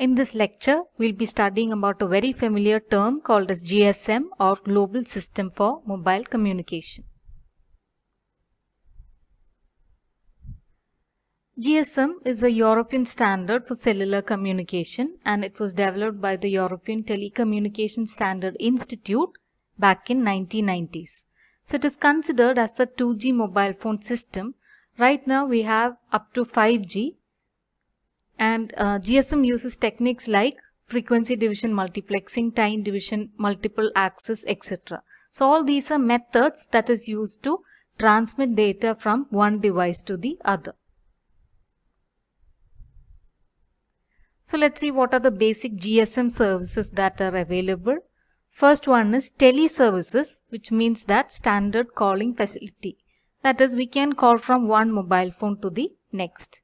In this lecture, we'll be studying about a very familiar term called as GSM or Global System for Mobile Communication. GSM is a European standard for cellular communication and it was developed by the European Telecommunication Standard Institute back in 1990s. So it is considered as the 2G mobile phone system. Right now we have up to 5G. And GSM uses techniques like frequency division multiplexing, time division, multiple access, etc. So all these are methods that is used to transmit data from one device to the other. So let's see what are the basic GSM services that are available. First one is teleservices, which means that standard calling facility. That is, we can call from one mobile phone to the next.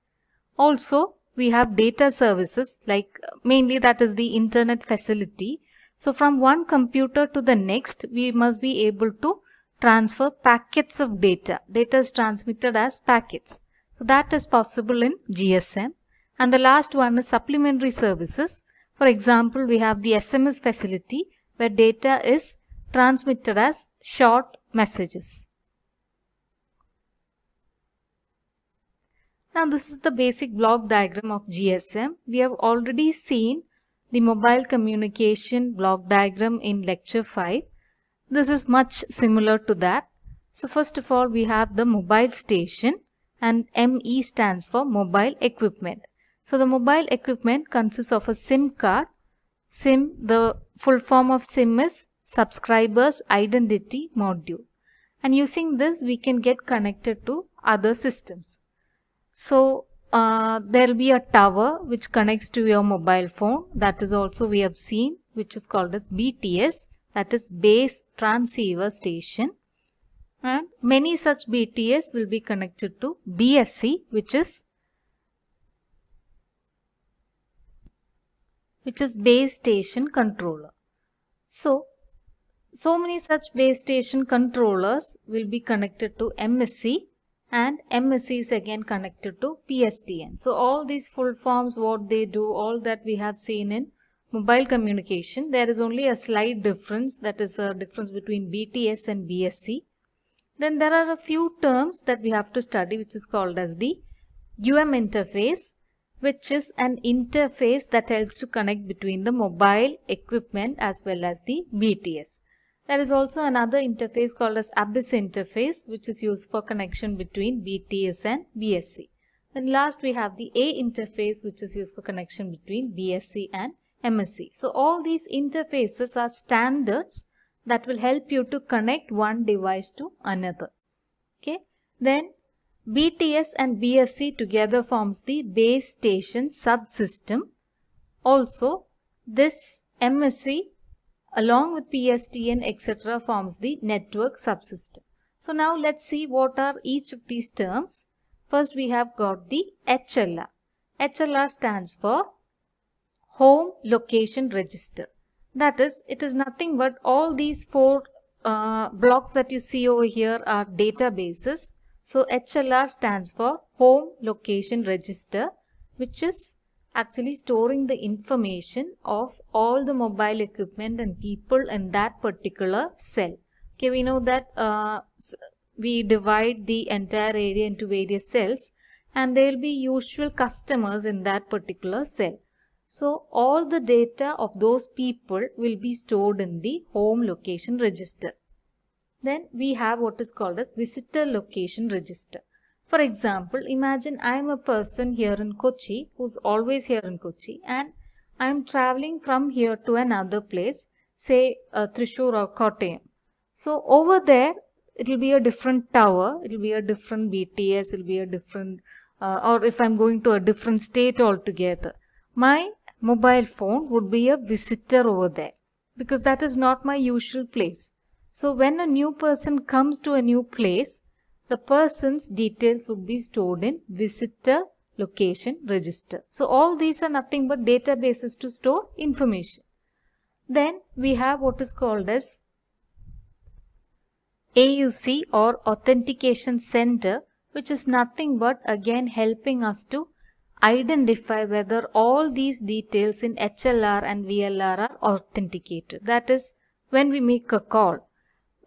Also, we have data services, like mainly that is the internet facility. So from one computer to the next, we must be able to transfer packets of data. Data is transmitted as packets. So that is possible in GSM. And the last one is supplementary services. For example, we have the SMS facility where data is transmitted as short messages. Now this is the basic block diagram of GSM. We have already seen the mobile communication block diagram in lecture 5. This is much similar to that. So first of all, we have the mobile station and ME stands for mobile equipment. So the mobile equipment consists of a SIM card. SIM, the full form of SIM is Subscribers Identity Module. And using this, we can get connected to other systems. So there will be a tower which connects to your mobile phone. That is also we have seen, which is called as BTS, that is Base Transceiver Station. And many such BTS will be connected to BSC, which is Base Station Controller. So many such base station controllers will be connected to MSC. And MSC is again connected to PSTN. So all these full forms, what they do, all that we have seen in mobile communication. There is only a slight difference, that is a difference between BTS and BSC. Then there are a few terms that we have to study, which is called as the UM interface, which is an interface that helps to connect between the mobile equipment as well as the BTS. There is also another interface called as Abyss interface, which is used for connection between BTS and BSC. And last we have the A interface, which is used for connection between BSC and MSC. So all these interfaces are standards that will help you to connect one device to another. Okay. Then BTS and BSC together forms the base station subsystem. Also, this MSC along with PSTN etc. forms the network subsystem. So now let's see what are each of these terms. First we have got the HLR. HLR stands for Home Location Register. That is, it is nothing but all these four blocks that you see over here are databases. So HLR stands for Home Location Register, which is actually storing the information of all the mobile equipment and people in that particular cell. Okay, we know that we divide the entire area into various cells and there will be usual customers in that particular cell. So all the data of those people will be stored in the Home Location Register. Then we have what is called as Visitor Location Register. For example, imagine I am a person here in Kochi who's always here in Kochi and I am traveling from here to another place, say Thrissur or Kottayam. So over there it will be a different tower, it will be a different BTS, it will be a different or if I am going to a different state altogether. My mobile phone would be a visitor over there because that is not my usual place. So when a new person comes to a new place, the person's details would be stored in Visitor Location Register. So all these are nothing but databases to store information. Then we have what is called as AUC or Authentication Center, which is nothing but again helping us to identify whether all these details in HLR and VLR are authenticated. That is, when we make a call,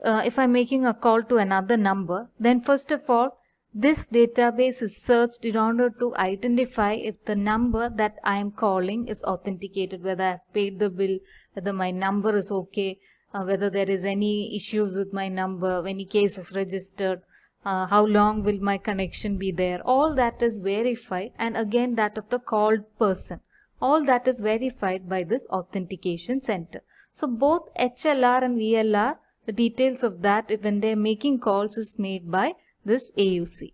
if I'm making a call to another number, then first of all, this database is searched in order to identify if the number that I am calling is authenticated, whether I've paid the bill, whether my number is okay, whether there is any issues with my number, any cases registered, how long will my connection be there. All that is verified, and again that of the called person. All that is verified by this authentication center. So both HLR and VLR, the details of that when they are making calls is made by this AUC.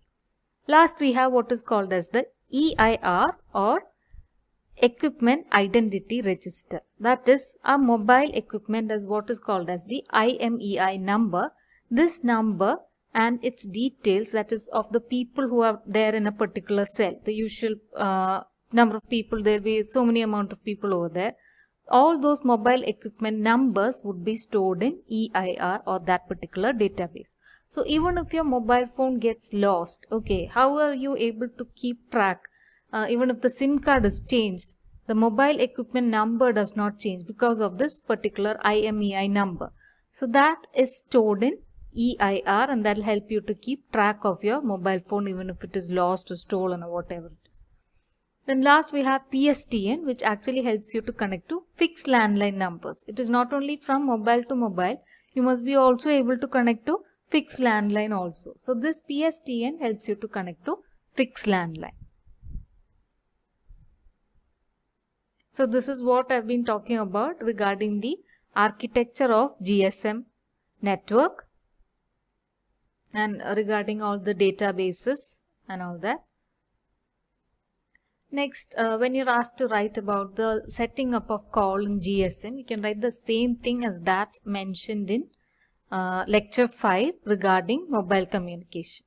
Last we have what is called as the EIR, or Equipment Identity Register. That is, our mobile equipment has what is called as the IMEI number. This number and its details, that is of the people who are there in a particular cell, the usual number of people, there will be so many amount of people over there. All those mobile equipment numbers would be stored in EIR, or that particular database. So even if your mobile phone gets lost, okay, how are you able to keep track? Even if the SIM card is changed, the mobile equipment number does not change because of this particular IMEI number. So that is stored in EIR, and that will help you to keep track of your mobile phone even if it is lost or stolen or whatever it is. Then last we have PSTN, which actually helps you to connect to fixed landline numbers. It is not only from mobile to mobile, you must be also able to connect to fixed landline also. So this PSTN helps you to connect to fixed landline. So this is what I've been talking about regarding the architecture of GSM network and regarding all the databases and all that. Next, when you're asked to write about the setting up of call in GSM, you can write the same thing as that mentioned in lecture 5 regarding mobile communication.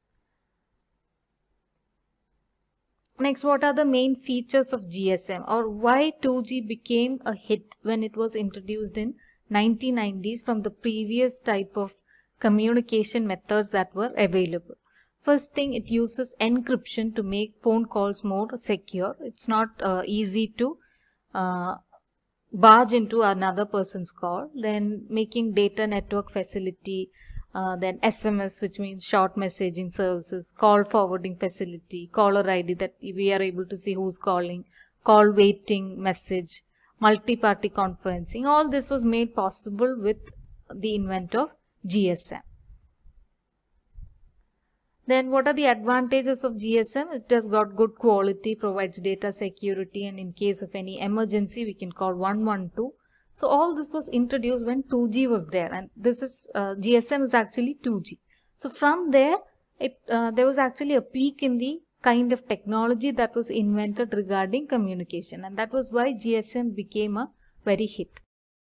Next, what are the main features of GSM, or why 2G became a hit when it was introduced in 1990s from the previous type of communication methods that were available. First thing, it uses encryption to make phone calls more secure. It's not easy to barge into another person's call. Then making data network facility, then SMS, which means short messaging services, call forwarding facility, caller ID, that we are able to see who's calling, call waiting message, multi-party conferencing. All this was made possible with the invent of GSM. Then what are the advantages of GSM? It has got good quality, provides data security, and in case of any emergency we can call 112. So all this was introduced when 2G was there, and this is GSM is actually 2G. So from there there was actually a peak in the kind of technology that was invented regarding communication, and that was why GSM became a very hit.